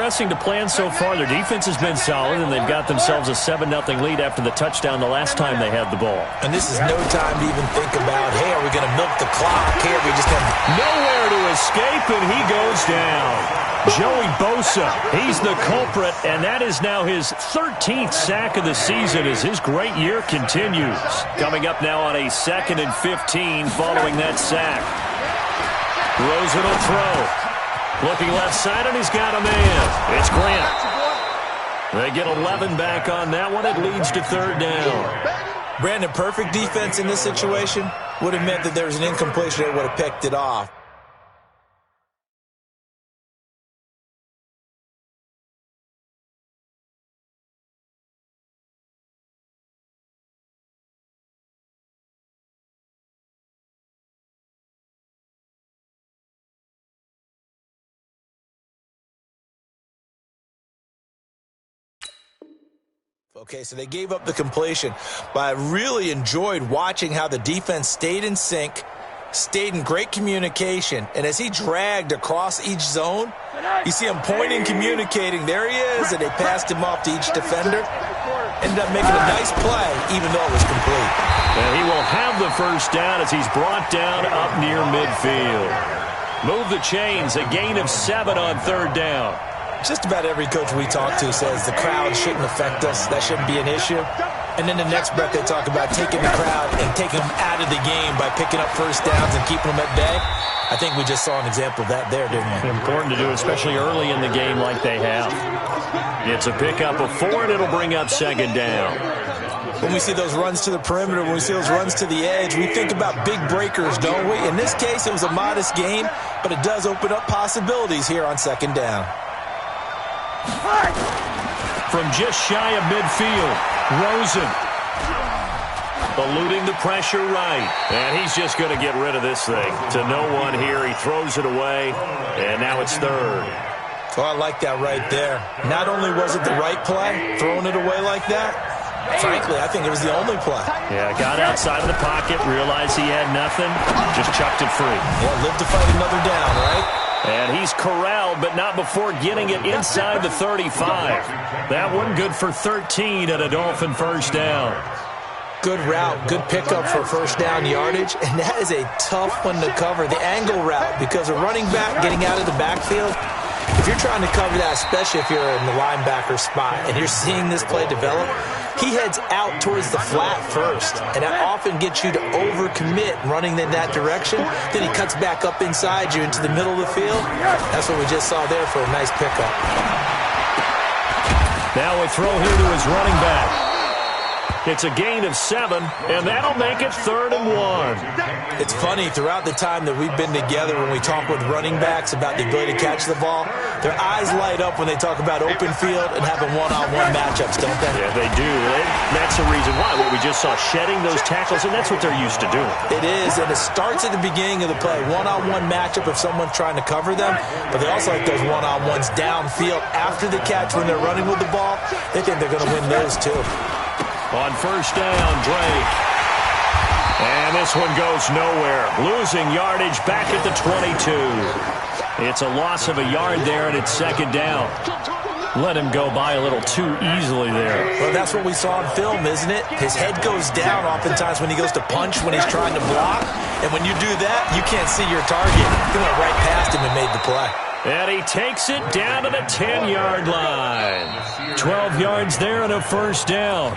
interesting to plan so far. Their defense has been solid, and they've got themselves a 7-0 lead after the touchdown the last time they had the ball. And this is no time to even think about, hey, are we going to milk the clock? Hey, are we just going to... Nowhere to escape, and he goes down. Joey Bosa, he's the culprit, and that is now his 13th sack of the season as his great year continues. Coming up now on a 2nd and 15 following that sack. Rosen will throw. Looking left side, and he's got a man. It's Grant. They get 11 back on that one. It leads to 3rd down. Brandon, perfect defense in this situation would have meant that there was an incompletion that would have picked it off. Okay, so they gave up the completion, but I really enjoyed watching how the defense stayed in sync, stayed in great communication, and as he dragged across each zone, you see him pointing, communicating. There he is, and they passed him off to each defender. Ended up making a nice play, even though it was complete. And he will have the 1st down as he's brought down up near midfield. Move the chains, a gain of 7 on 3rd down. Just about every coach we talk to says the crowd shouldn't affect us. That shouldn't be an issue. And then the next breath they talk about taking the crowd and taking them out of the game by picking up 1st downs and keeping them at bay. I think we just saw an example of that there, didn't we? Important to do, especially early in the game like they have. It's a pickup of 4, and it'll bring up 2nd down. When we see those runs to the perimeter, when we see those runs to the edge, we think about big breakers, don't we? In this case, it was a modest gain, but it does open up possibilities here on 2nd down. From just shy of midfield, Rosen eluding the pressure right, and he's just going to get rid of this thing to no one here. He throws it away, and now it's 3rd. Oh, I like that right there. Not only was it the right play, throwing it away like that, frankly, I think it was the only play. Yeah, got outside of the pocket, realized he had nothing, just chucked it free. Yeah, live to fight another down, right? And he's corralled, but not before getting it inside the 35. That one good for 13 at a Dolphin 1st down. Good route, good pickup for 1st down yardage, and that is a tough one to cover, the angle route, because a running back getting out of the backfield, if you're trying to cover that, especially if you're in the linebacker spot, and you're seeing this play develop, he heads out towards the flat first, and that often gets you to overcommit running in that direction. Then he cuts back up inside you into the middle of the field. That's what we just saw there for a nice pickup. Now a throw here to his running back. It's a gain of 7, and that'll make it 3rd and 1. It's funny, throughout the time that we've been together, when we talk with running backs about the ability to catch the ball, their eyes light up when they talk about open field and having one-on-one matchups, don't they? Yeah, they do. That's the reason why. What we just saw, shedding those tackles, and that's what they're used to doing. It is, and it starts at the beginning of the play. One-on-one matchup if someone's trying to cover them, but they also like those one-on-ones downfield after the catch when they're running with the ball. They think they're going to win those, too. On 1st down, Drake. And this one goes nowhere. Losing yardage back at the 22. It's a loss of a yard there, and it's 2nd down. Let him go by a little too easily there. Well, that's what we saw in film, isn't it? His head goes down oftentimes when he goes to punch, when he's trying to block. And when you do that, you can't see your target. He went right past him and made the play. And he takes it down to the 10-yard line. 12 yards there and a 1st down.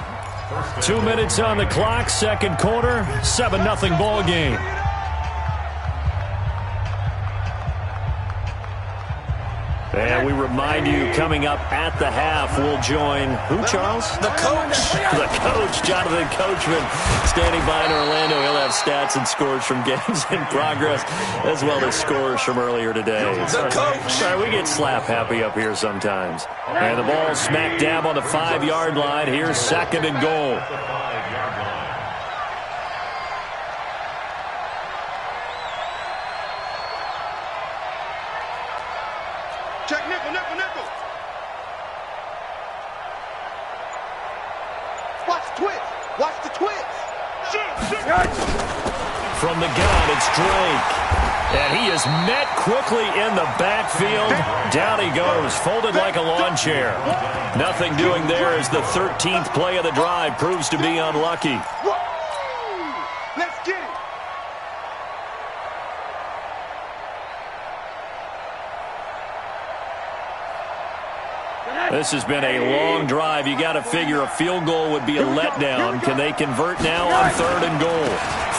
2 minutes on the clock, 2nd quarter, 7-0 ball game. And we remind you, coming up at the half, we'll join who, Charles? The coach. The coach, Jonathan Coachman, standing by in Orlando. He'll have stats and scores from games in progress, as well as scores from earlier today. The coach. Sorry, we get slap happy up here sometimes. And the ball smack dab on the 5-yard line. Here's 2nd and goal. Check nickel, nickel, nickel. Watch the twist. Watch the twist. From the gun, it's Drake. And he is met quickly in the backfield. Down he goes, folded like a lawn chair. Nothing doing there as the 13th play of the drive proves to be unlucky. Let's get it. This has been a long drive. You got to figure a field goal would be a letdown. Can they convert now on 3rd and goal?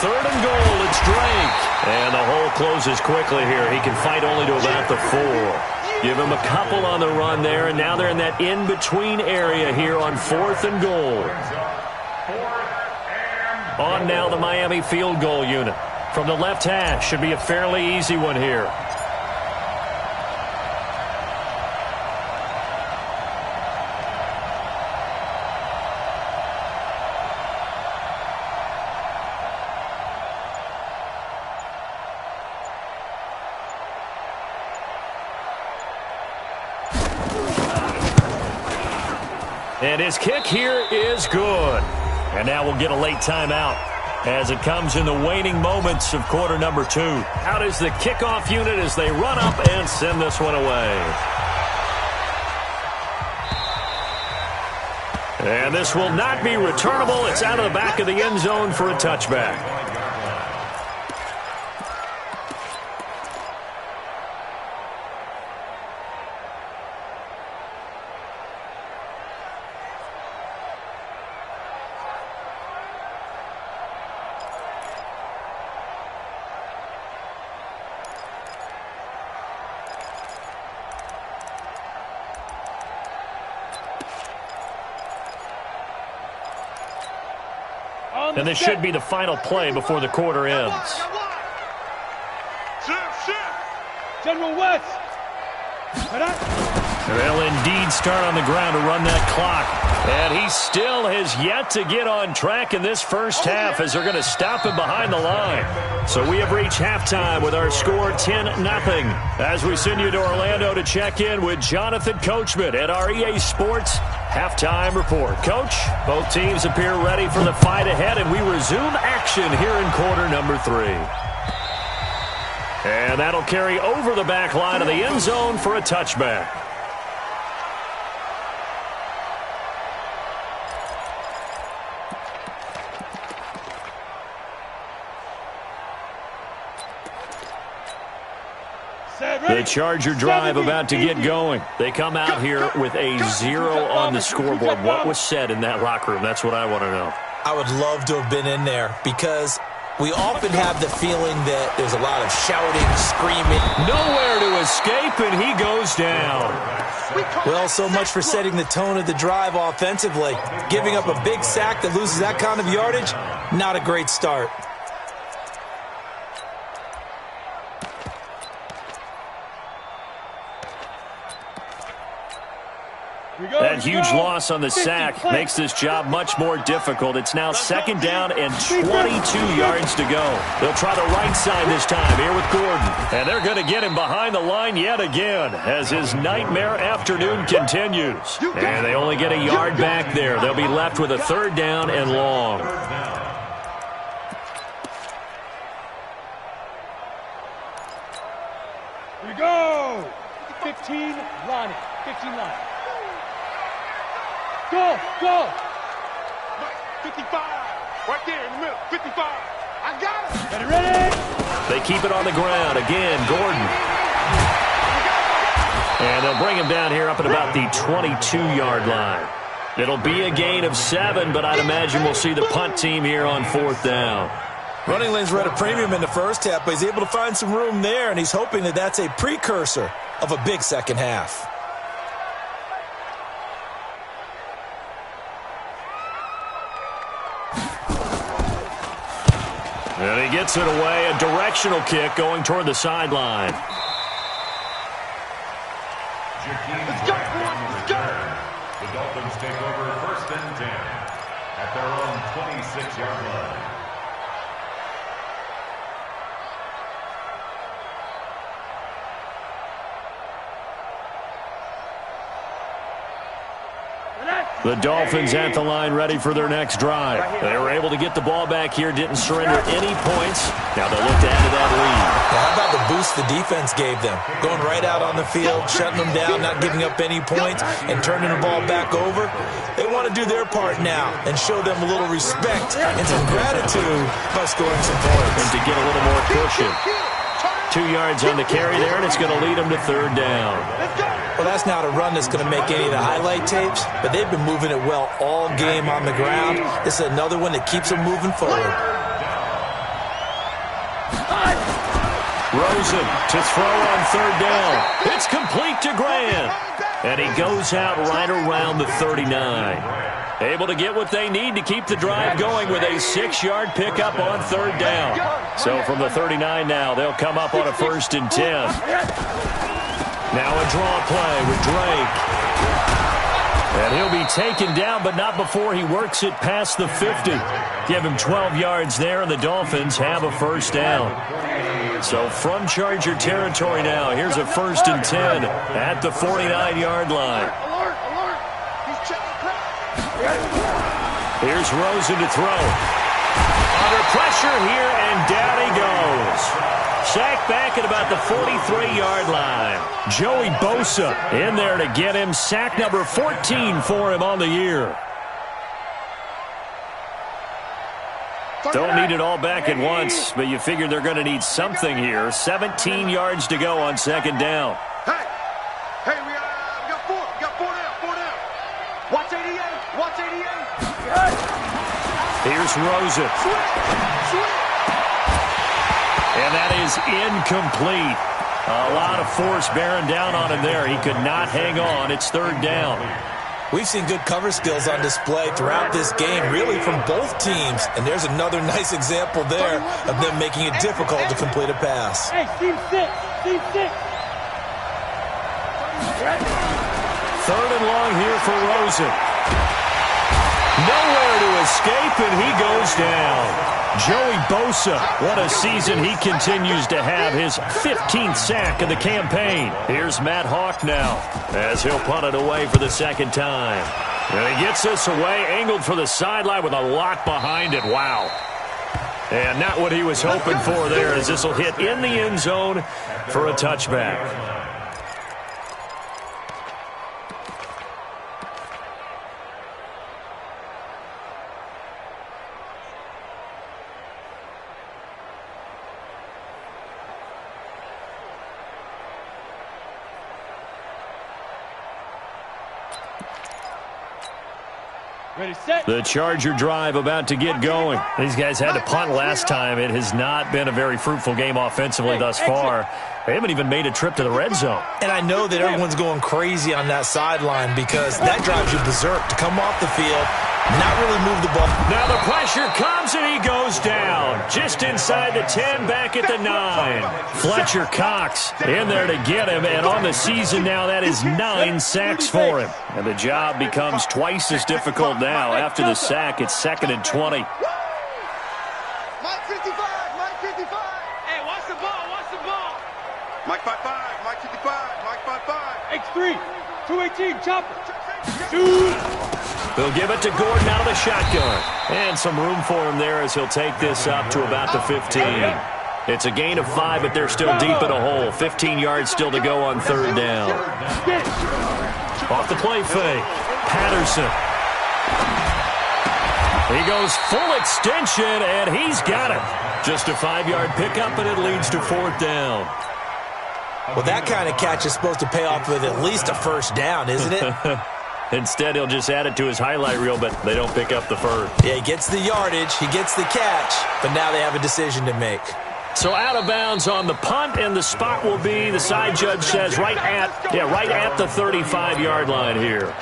3rd and goal, it's Drake. And the hole closes quickly here. He can fight only to about the 4. Give him a couple on the run there, and now they're in that in-between area here on 4th and goal. On now the Miami field goal unit. From the left hash, should be a fairly easy one here. And his kick here is good. And now we'll get a late timeout as it comes in the waning moments of quarter number 2. Out is the kickoff unit as they run up and send this one away. And this will not be returnable. It's out of the back of the end zone for a touchback. And this should be the final play before the quarter ends. General West. They'll indeed start on the ground to run that clock. And he still has yet to get on track in this first half as they're going to stop him behind the line. So we have reached halftime with our score 10-0. As we send you to Orlando to check in with Jonathan Coachman at our EA Sports Halftime Report. Coach, both teams appear ready for the fight ahead, and we resume action here in quarter number 3. And that'll carry over the back line of the end zone for a touchback. The Charger drive about to get going. They come out here with a 0 on the scoreboard. What was said in that locker room? That's what I want to know. I would love to have been in there because we often have the feeling that there's a lot of shouting, screaming. Nowhere to escape, and he goes down. Well, so much for setting the tone of the drive offensively. Giving up a big sack that loses that kind of yardage, not a great start. That huge loss on the sack makes this job much more difficult. It's now 2nd down and 22 yards to go. They'll try the right side this time here with Gordon. And they're going to get him behind the line yet again as his nightmare afternoon continues. And they only get a yard back there. They'll be left with a 3rd down and long. Here we go. 15 line. 15 line. Go, go. 55. Right there in the middle. 55. I got it. Ready, ready. They keep it on the ground. Again, Gordon. And they'll bring him down here up at about the 22-yard line. It'll be a gain of 7, but I'd imagine we'll see the punt team here on 4th down. Running lanes were at a premium in the first half, but he's able to find some room there, and he's hoping that that's a precursor of a big second half. And he gets it away, a directional kick going toward the sideline. Let's go, let's go. The Dolphins take over 1st and 10 at their own 26-yard line. The Dolphins at the line ready for their next drive. They were able to get the ball back here, didn't surrender any points. Now they'll look to add to that lead. How about the boost the defense gave them? Going right out on the field, shutting them down, not giving up any points, and turning the ball back over. They want to do their part now and show them a little respect and some gratitude by scoring some points. And to get a little more cushion. 2 yards on the carry there, and it's going to lead them to third down. Well, that's not a run that's going to make any of the highlight tapes, but they've been moving it well all game on the ground. This is another one that keeps them moving forward. Rosen to throw on third down. It's complete to Grant. And he goes out right around the 39. Able to get what they need to keep the drive going with a 6-yard pickup on third down. So from the 39 now, they'll come up on a 1st and 10. Now a draw play with Drake. And he'll be taken down, but not before he works it past the 50. Give him 12 yards there, and the Dolphins have a 1st down. So from Charger territory now, here's a 1st and 10 at the 49-yard line. Here's Rosen to throw. Under pressure here, and down he goes. Sacked back at about the 43-yard line. Joey Bosa in there to get him. Sack number 14 for him on the year. Don't need it all back at once, but you figure they're going to need something here. 17 yards to go on 2nd down. Hey, we got 4. We got 4 down. Watch 88. Watch 88. Here's Rosen. And that is incomplete. A lot of force bearing down on him there. He could not hang on. It's 3rd down. We've seen good cover skills on display throughout this game, really from both teams. And there's another nice example there of them making it difficult to complete a pass. Hey, team 6. Team 6. 3rd and long here for Rosen. Nowhere to escape, and he goes down. Joey Bosa, what a season he continues to have. His 15th sack of the campaign. Here's Matt Hawk now as he'll punt it away for the 2nd time. And he gets this away, angled for the sideline with a lot behind it. Wow. And not what he was hoping for there, as this will hit in the end zone for a touchback. Ready, set. The Charger drive about to get going. These guys had to punt last time. It has not been a very fruitful game offensively thus far. They haven't even made a trip to the red zone. And I know that everyone's going crazy on that sideline because that drives you berserk to come off the field, not really move the ball. Now the pressure comes and he goes down. Just inside the 10, back at the 9. Fletcher Cox in there to get him, and on the season now that is 9 sacks for him. And the job becomes twice as difficult now. After the sack, it's 2nd and 20. Mike 55. Mike 55. Hey, watch the ball. Watch the ball. Mike 55. Mike 55. Mike 55. X3. 218. Chopper. Shoot. They'll give it to Gordon out of the shotgun. And some room for him there as he'll take this up to about the 15. It's a gain of 5, but they're still deep in a hole. 15 yards still to go on 3rd down. Off the play fake. Patterson. He goes full extension, and he's got it. Just a 5-yard pickup, and it leads to 4th down. Well, that kind of catch is supposed to pay off with at least a 1st down, isn't it? Instead, he'll just add it to his highlight reel, but they don't pick up the 1st. Yeah, he gets the yardage, he gets the catch, but now they have a decision to make. So out of bounds on the punt, and the spot will be, the side judge says, right at the 35-yard line here.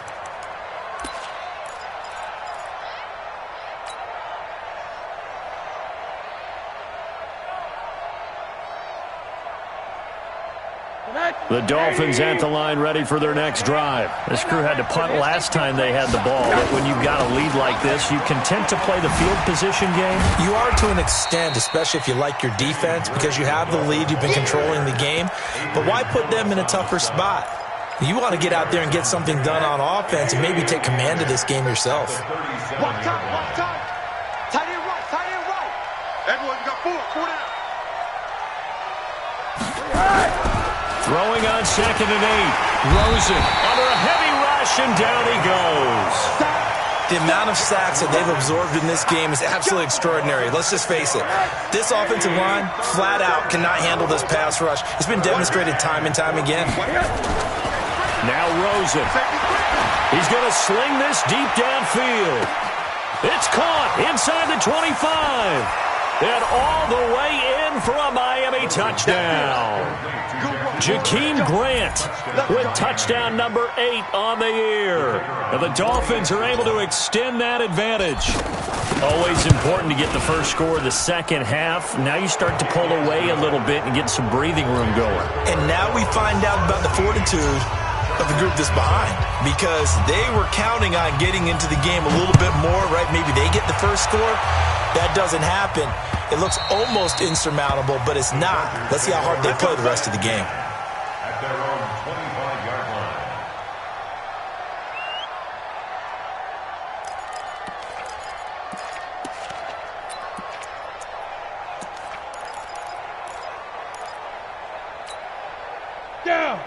The Dolphins at the line ready for their next drive. This crew had to punt last time they had the ball, but when you've got a lead like this, you content to play the field position game? You are to an extent, especially if you like your defense, because you have the lead, you've been controlling the game. But why put them in a tougher spot? You want to get out there and get something done on offense and maybe take command of this game yourself. Watch time, watch time. Tight end right, tight end right. Everyone, you got four down. Throwing on 2nd and 8. Rosen under a heavy rush, and down he goes. The amount of sacks that they've absorbed in this game is absolutely extraordinary. Let's just face it. This offensive line, flat out, cannot handle this pass rush. It's been demonstrated time and time again. Now Rosen. He's going to sling this deep downfield. It's caught inside the 25. And all the way in for a Miami touchdown. Jakeem Grant with touchdown number 8 on the year. And the Dolphins are able to extend that advantage. Always important to get the first score of the second half. Now you start to pull away a little bit and get some breathing room going. And now we find out about the fortitude of the group that's behind, because they were counting on getting into the game a little bit more, right? Maybe they get the first score. That doesn't happen. It looks almost insurmountable, but it's not. Let's see how hard they play the rest of the game. At their own 25-yard line.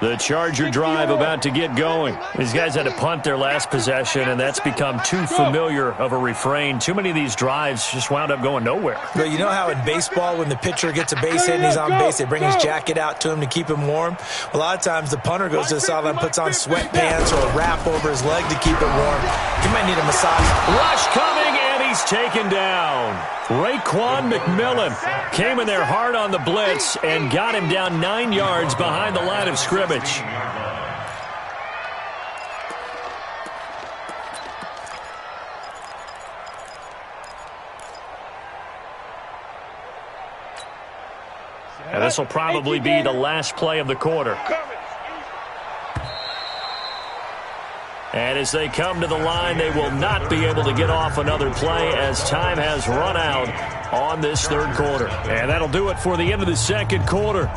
The Charger drive about to get going. These guys had to punt their last possession, and that's become too familiar of a refrain. Too many of these drives just wound up going nowhere. But you know how in baseball, when the pitcher gets a base hit and he's on base, they bring his jacket out to him to keep him warm? A lot of times the punter goes to the sideline, puts on sweatpants or a wrap over his leg to keep it warm. He might need a massage. Rush coming, and he's taken down. Raekwon McMillan came in there hard on the blitz and got him down 9 yards behind the line of scrimmage. And this will probably be the last play of the quarter. And as they come to the line, they will not be able to get off another play as time has run out on this third quarter. And that'll do it for the end of the second quarter.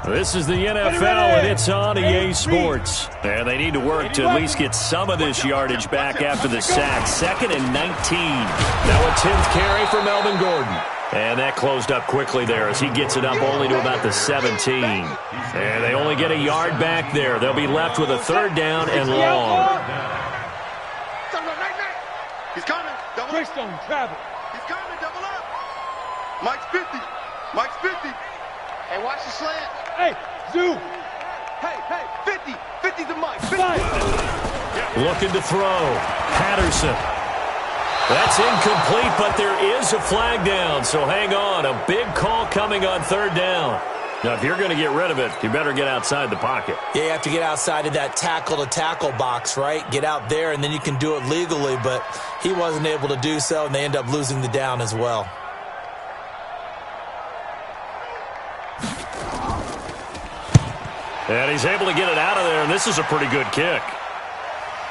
This is the NFL, and it's on EA Sports. And they need to work to at least get some of this yardage back after the sack. 2nd and 19. Now a 10th carry for Melvin Gordon. And that closed up quickly there as he gets it up only to about the 17. And they only get a yard back there. They'll be left with a 3rd down and long. He's coming. Double up. Travel. He's coming. Double up. Mike's 50. Mike's 50. Hey, watch the slant. Hey, Zoo. Hey, 50. 50 to Mike. 50. Looking to throw. Patterson. That's incomplete, but there is a flag down, so hang on. A big call coming on 3rd down. Now, if you're going to get rid of it, you better get outside the pocket. Yeah, you have to get outside of that tackle-to-tackle box, right? Get out there, and then you can do it legally, but he wasn't able to do so, and they end up losing the down as well. And he's able to get it out of there, and this is a pretty good kick.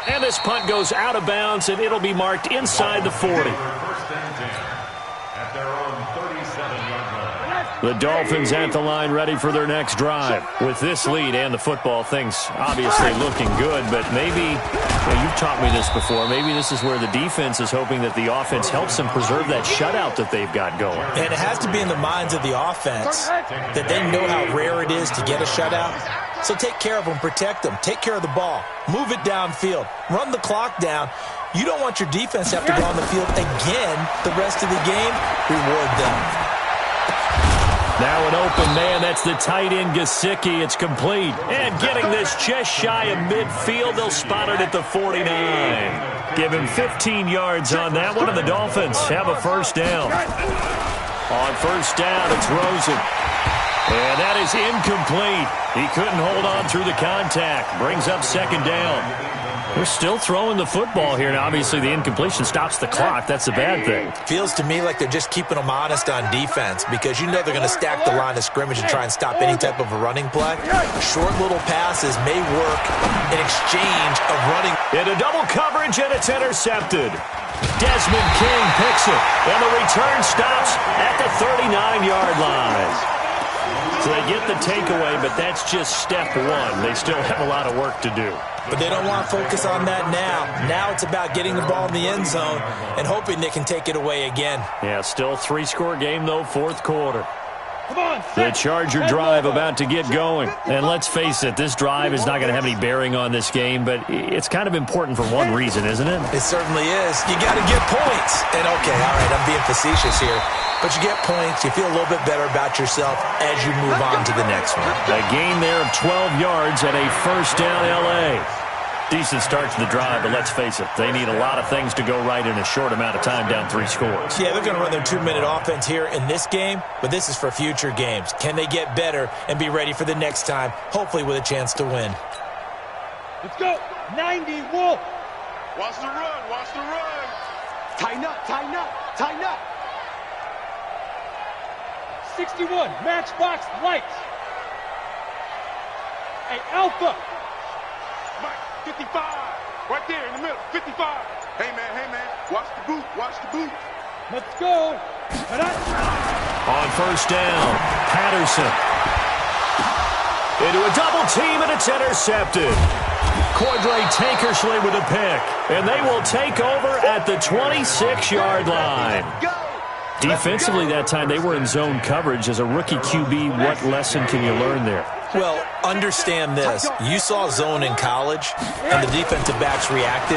And this punt goes out of bounds, and it'll be marked inside the 40. First and 10 at their own 37-yard line. The Dolphins at the line ready for their next drive. With this lead and the football, things obviously looking good, but maybe, you've taught me this before, maybe this is where the defense is hoping that the offense helps them preserve that shutout that they've got going. And it has to be in the minds of the offense that they know how rare it is to get a shutout. So take care of them, protect them, take care of the ball, move it downfield, run the clock down. You don't want your defense to have to go on the field again the rest of the game. Reward them. Now an open man, that's the tight end Gesicki. It's complete. And getting this just shy of midfield, they'll spot it at the 49. Give him 15 yards on that one, and the Dolphins have a 1st down. On 1st down, it's Rosen. And that is incomplete. He couldn't hold on through the contact. Brings up 2nd down. They're still throwing the football here. Now, obviously, the incompletion stops the clock. That's a bad thing. Feels to me like they're just keeping them honest on defense, because you know they're going to stack the line of scrimmage and try and stop any type of a running play. Short little passes may work in exchange of running. Into double coverage, and it's intercepted. Desmond King picks it, and the return stops at the 39-yard line. So they get the takeaway, but that's just step one. They still have a lot of work to do. But they don't want to focus on that now. Now it's about getting the ball in the end zone and hoping they can take it away again. Yeah, still 3-score game, though, fourth quarter. Come on, The Charger drive about to get going. And let's face it, this drive is not going to have any bearing on this game, but it's kind of important for one reason, isn't it? It certainly is. You got to get points. And, okay, all right, I'm being facetious here. But you get points, you feel a little bit better about yourself as you move on to the next one. A gain there of 12 yards and a first down L.A. Decent start to the drive, but let's face it, they need a lot of things to go right in a short amount of time, down 3 scores. Yeah, they're going to run their 2-minute offense here in this game, but this is for future games. Can they get better and be ready for the next time, hopefully with a chance to win? Let's go. 90, Wolf. Watch the run. Watch the run. Tighten up. Tighten up. Tighten up. 61, matchbox lights. Hey, Alpha. Mike, 55. Right there in the middle. 55. Hey, man. Watch the boot. Watch the boot. Let's go. On first down, Patterson. Into a double team, and it's intercepted. Cordray Tankersley with a pick, and they will take over at the 26-yard line. Go. Defensively that time, they were in zone coverage. As a rookie QB, what lesson can you learn there? Well, understand this. You saw zone in college, and the defensive backs reacted,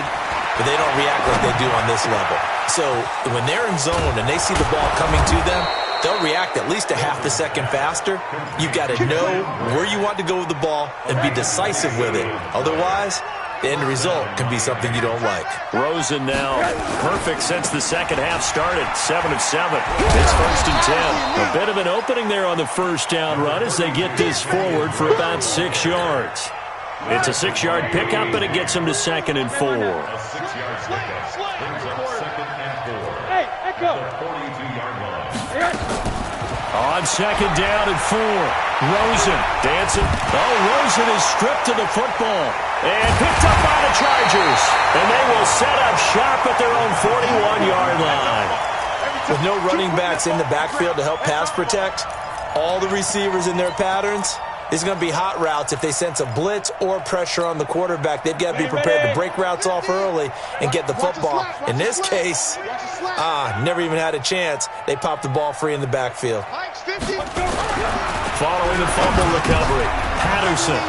but they don't react like they do on this level. So when they're in zone and they see the ball coming to them, they'll react at least a half a second faster. You've got to know where you want to go with the ball and be decisive with it. Otherwise, the end result can be something you don't like. Rosen now perfect since the second half started. 7 of 7. It's first and 10. A bit of an opening there on the first down run as they get this forward for about 6 yards. It's a 6-yard pickup, and it gets them to 2nd and 4. A 6-yard pickup brings up 2nd and 4. Hey, Echo. The 42-yard line. On 2nd down and 4. Rosen dancing. Oh, Rosen is stripped to the football and picked up by the Chargers. And they will set up shop at their own 41-yard line. With no running backs in the backfield to help pass protect, all the receivers in their patterns, it's going to be hot routes if they sense a blitz or pressure on the quarterback. They've got to be prepared to break routes off early and get the football. In this case, never even had a chance. They popped the ball free in the backfield. Following the fumble recovery, Patterson.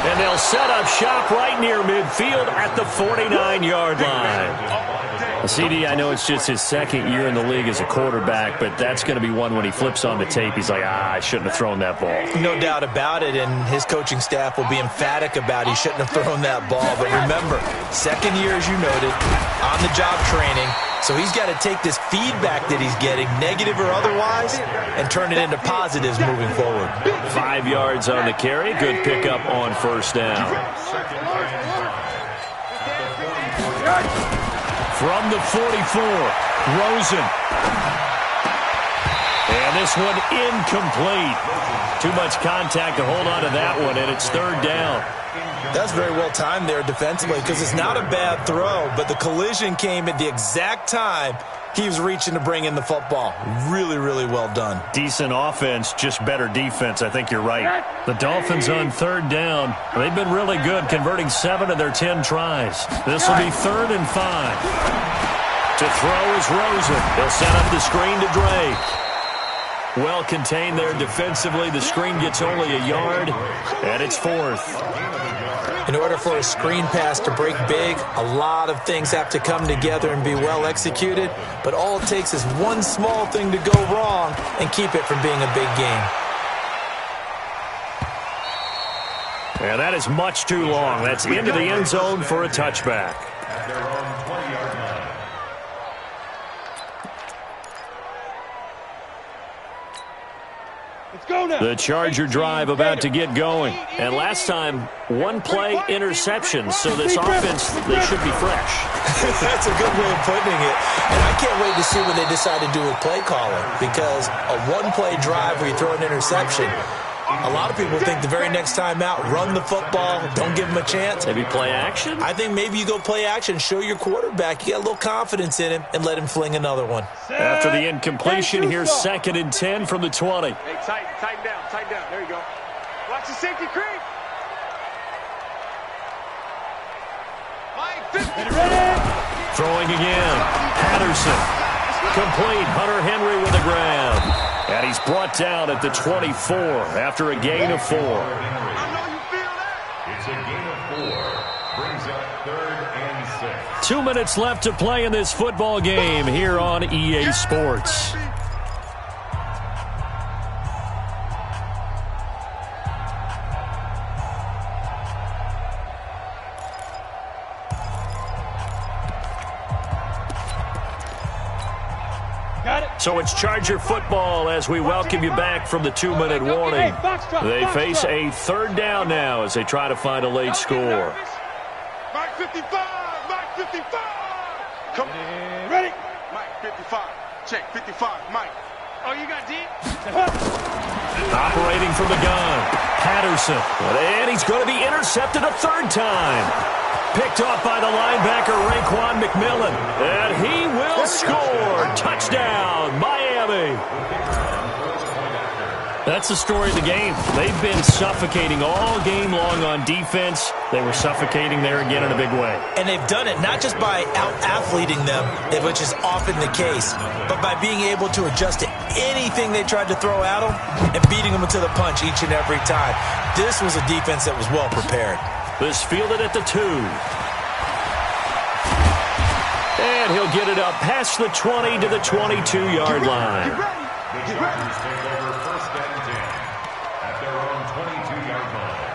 And they'll set up shop right near midfield at the 49-yard line. CD, I know it's just his second year in the league as a quarterback, but that's going to be one when he flips on the tape. He's like, I shouldn't have thrown that ball. No doubt about it, and his coaching staff will be emphatic about he shouldn't have thrown that ball. But remember, second year, as you noted, on-the-job training, so he's got to take this feedback that he's getting, negative or otherwise, and turn it into positives moving forward. 5 yards on the carry. Good pickup on first down. From the 44, Rosen. And this one incomplete. Too much contact to hold on to that one, and it's 3rd down. That's very well timed there defensively because it's not a bad throw, but the collision came at the exact time he was reaching to bring in the football. Really, really well done. Decent offense, just better defense. I think you're right. The Dolphins on 3rd down. They've been really good, converting 7 of their 10 tries. This will be 3rd and 5. To throw is Rosen. They'll set up the screen to Drake. Well contained there defensively. The screen gets only a yard, and it's 4th. In order for a screen pass to break big, a lot of things have to come together and be well executed, but all it takes is one small thing to go wrong and keep it from being a big game. And that is much too long. That's into the end zone for a touchback. At their own 20-yard line. Let's go now. The Charger drive about to get going. And last time, one play interception. So this offense, they should be fresh. That's a good way of putting it. And I can't wait to see what they decide to do with play calling, because a one-play drive where you throw an interception, A lot of people think the very next time out, run the football, don't give him a chance. Maybe play action? I think maybe you go play action, show your quarterback you got a little confidence in him, and let him fling another one. After the incompletion, here's 2nd and 10 from the 20. Hey, tighten down. There you go. Watch the safety creep. Mike, 50. Throwing again. Patterson. Complete. Hunter Henry with a grab. And he's brought down at the 24 after a gain of 4. I know you feel that. It's a gain of 4. Brings up 3rd and 6. 2 minutes left to play in this football game here on EA Sports. So it's Charger football as we welcome you back from the 2-minute warning. They face a 3rd down now as they try to find a late score. Mike 55. Come on. Ready? Mike 55. Check 55. Mike. Oh, you got deep? Operating from the gun. Patterson. And he's going to be intercepted a 3rd time. Picked off by the linebacker, Raekwon McMillan. And he will score. Touchdown, Miami. That's the story of the game. They've been suffocating all game long on defense. They were suffocating there again in a big way. And they've done it not just by out-athleting them, which is often the case, but by being able to adjust to anything they tried to throw at them and beating them to the punch each and every time. This was a defense that was well prepared. This fielded at the 2. And he'll get it up past the 20 to the 22-yard line. The Chargers take over 1st and 10 at their own 22-yard line.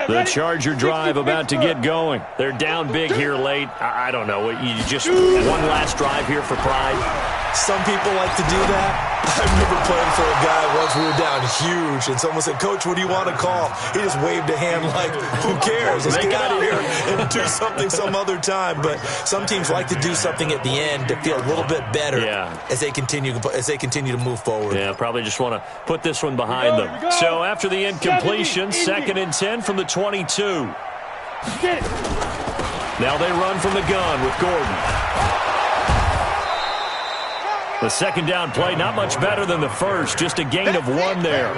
The Charger drive about to get going. They're down big here late. I don't know. You just one last drive here for pride. Some people like to do that. I remember playing for a guy once. We were down huge, and someone said, "Coach, what do you want to call?" He just waved a hand like, "Who cares? Let's get out of here and do something some other time." But some teams like to do something at the end to feel a little bit better as they continue to move forward. Yeah, probably just want to put this one behind them. So after the incompletion, 2nd and 10 from the 22. Now they run from the gun with Gordon. The 2nd down play, not much better than the first, just a gain of 1 there.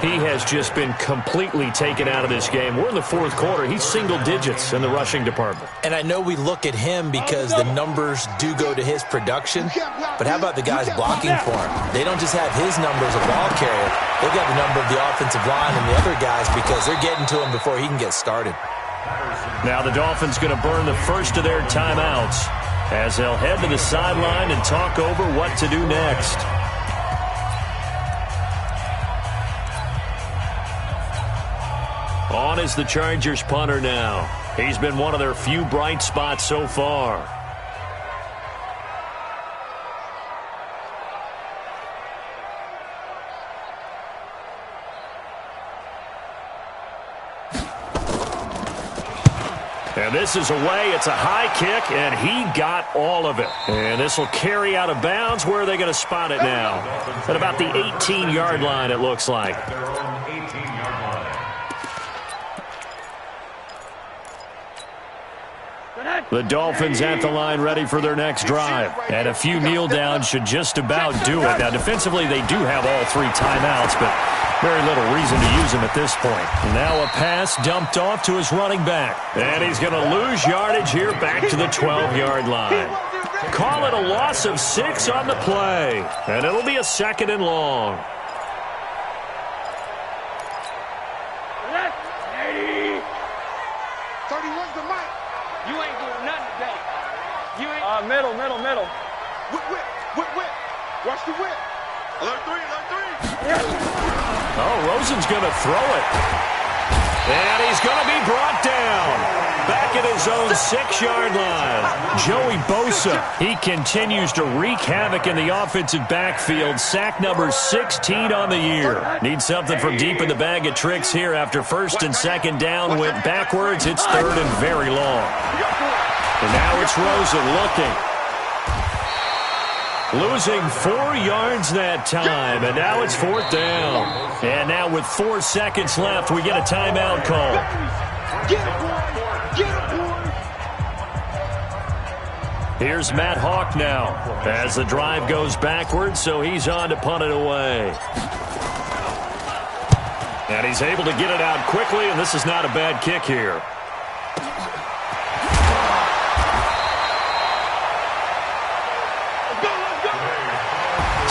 He has just been completely taken out of this game. We're in the 4th quarter. He's single digits in the rushing department. And I know we look at him because the numbers do go to his production, but how about the guys blocking for him? They don't just have his number as a ball carrier. They've got the number of the offensive line and the other guys because they're getting to him before he can get started. Now the Dolphins going to burn the first of their timeouts as they'll head to the sideline and talk over what to do next. On is the Chargers punter now. He's been one of their few bright spots so far. And this is away. It's a high kick, and he got all of it. And this will carry out of bounds. Where are they going to spot it now? At about the 18-yard line, it looks like. Their own 18-yard line. The Dolphins at the line ready for their next drive. And a few kneel downs should just about do it. Now, defensively, they do have all 3 timeouts, but very little reason to use him at this point. Now a pass dumped off to his running back. And he's going to lose yardage here back to the 12-yard line. Call it a loss of 6 on the play. And it'll be a 2nd and long. Middle. Whip. Watch the whip. Alert 3. Oh, Rosen's going to throw it. And he's going to be brought down. Back back at his own 6-yard line. Joey Bosa, he continues to wreak havoc in the offensive backfield. Sack number 16 on the year. Needs something from deep in the bag of tricks here after first and second down went backwards. It's third and very long. And now it's Rosen looking. Losing 4 yards that time, and now it's fourth down. And now with 4 seconds left, we get a timeout call. Get it, boy! Get it, boy! Here's Matt Hawk now as the drive goes backwards, so he's on to punt it away. And he's able to get it out quickly, and this is not a bad kick here.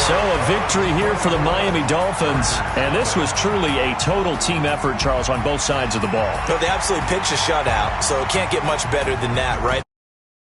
So a victory here for the Miami Dolphins. And this was truly a total team effort, Charles, on both sides of the ball. No, they absolutely pitched a shutout, so it can't get much better than that, right?